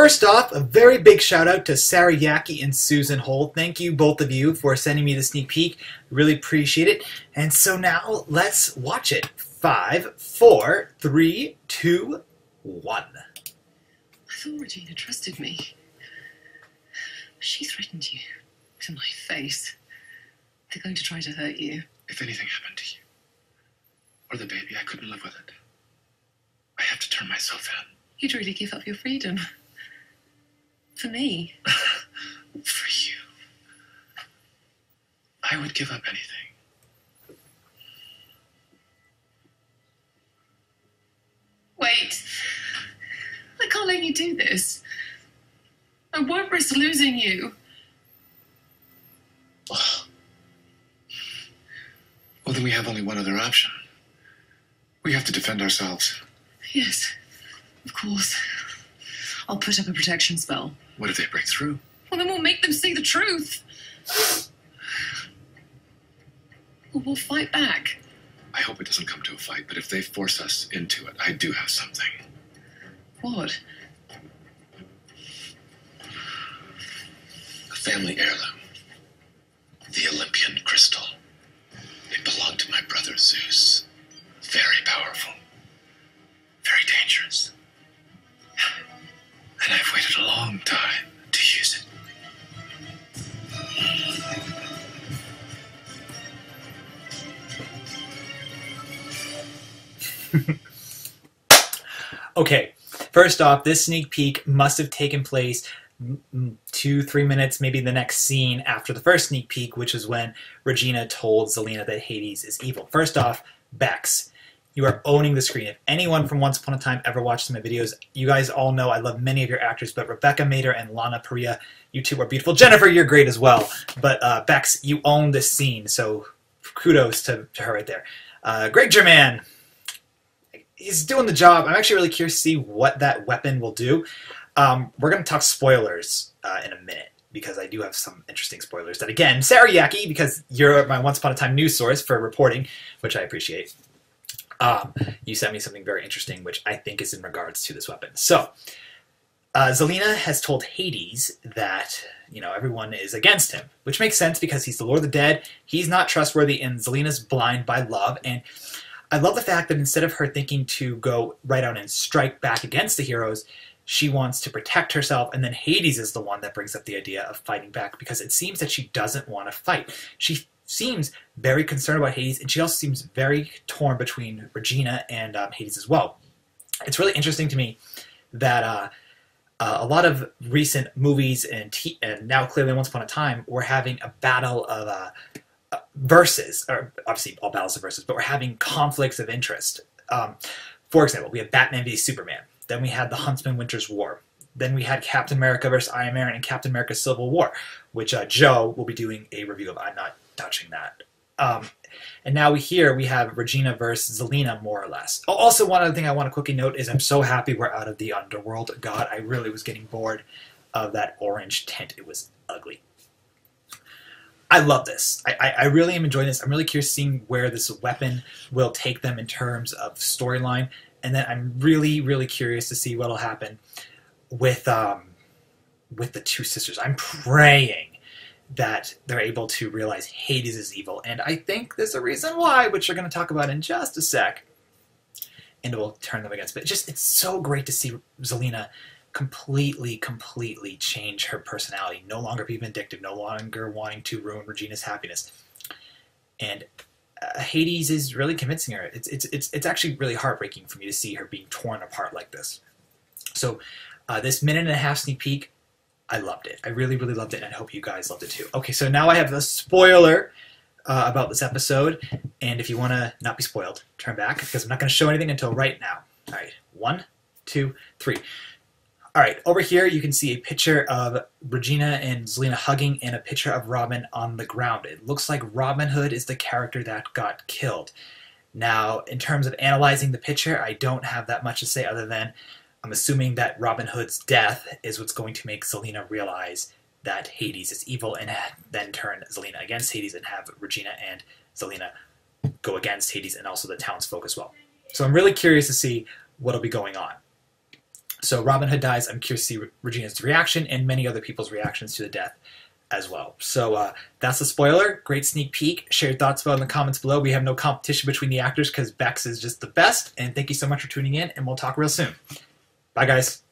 First off, a very big shout out to Sarah Yaki and Susan Holt. Thank you, both of you, for sending me the sneak peek. Really appreciate it. And so now, let's watch it. 5, 4, 3, 2, 1. I thought Regina trusted me. She threatened you to my face. They're going to try to hurt you. If anything happened to you, or the baby, I couldn't live with it. I have to turn myself in. You'd really give up your freedom. For me. For you. I would give up anything. Wait. I can't let you do this. I won't risk losing you. Well, then we have only one other option. We have to defend ourselves. Yes, of course. I'll put up a protection spell. What if they break through? Well, then we'll make them see the truth. Well, we'll fight back. I hope it doesn't come to a fight, but if they force us into it, I do have something. What? A family heirloom. The Olympian crystal. It belonged to my brother Zeus. Very powerful. Very dangerous. And I've waited a long time to use it. Okay, first off, this sneak peek must have taken place 2-3 minutes, maybe the next scene after the first sneak peek, which is when Regina told Zelena that Hades is evil. First off, Bex, you are owning the screen. If anyone from Once Upon a Time ever watched my videos, you guys all know I love many of your actors, but Rebecca Mader and Lana Parrilla, you two are beautiful. Jennifer, you're great as well. But Bex, you own this scene, so kudos to her right there. Greg German, he's doing the job. I'm actually really curious to see what that weapon will do. We're going to talk spoilers in a minute, because I do have some interesting spoilers that, again, Sarah Yaki, because you're my Once Upon a Time news source for reporting, which I appreciate. You sent me something very interesting, which I think is in regards to this weapon. So, Zelena has told Hades that, you know, everyone is against him, which makes sense because he's the Lord of the Dead, he's not trustworthy, and Zelena's blind by love, and I love the fact that instead of her thinking to go right out and strike back against the heroes, she wants to protect herself, and then Hades is the one that brings up the idea of fighting back, because it seems that she doesn't want to fight. She seems very concerned about Hades, and she also seems very torn between Regina and Hades as well. It's really interesting to me that a lot of recent movies and now clearly Once Upon a Time, we're having a battle of verses, or obviously all battles are verses, but we're having conflicts of interest. For example, we have Batman v Superman. Then we had the Huntsman Winter's War. Then we had Captain America versus Iron Man and Captain America Civil War, which Joe will be doing a review of. I'm not touching that. And now we have Regina versus Zelena, more or less. Also, one other thing I want to quickly note is I'm so happy we're out of the underworld. God, I really was getting bored of that orange tint. It was ugly. I love this. I really am enjoying this. I'm really curious seeing where this weapon will take them in terms of storyline. And then I'm really, really curious to see what will happen with the two sisters. I'm praying that they're able to realize Hades is evil. And I think there's a reason why, which we're going to talk about in just a sec. And it will turn them against. But it's so great to see Zelena completely change her personality. No longer be vindictive. No longer wanting to ruin Regina's happiness. And Hades is really convincing her. It's actually really heartbreaking for me to see her being torn apart like this. So this 1.5-minute sneak peek, I loved it. I really, really loved it, and I hope you guys loved it too. Okay, so now I have a spoiler about this episode, and if you want to not be spoiled, turn back, because I'm not going to show anything until right now. All right, 1, 2, 3. All right, over here you can see a picture of Regina and Zelena hugging and a picture of Robin on the ground. It looks like Robin Hood is the character that got killed. Now, in terms of analyzing the picture, I don't have that much to say other than I'm assuming that Robin Hood's death is what's going to make Zelena realize that Hades is evil and then turn Zelena against Hades and have Regina and Zelena go against Hades and also the townsfolk as well. So I'm really curious to see what'll be going on. So Robin Hood dies. I'm curious to see Regina's reaction and many other people's reactions to the death as well. So that's a spoiler. Great sneak peek. Share your thoughts about it in the comments below. We have no competition between the actors because Bex is just the best. And thank you so much for tuning in, and we'll talk real soon. Bye, guys.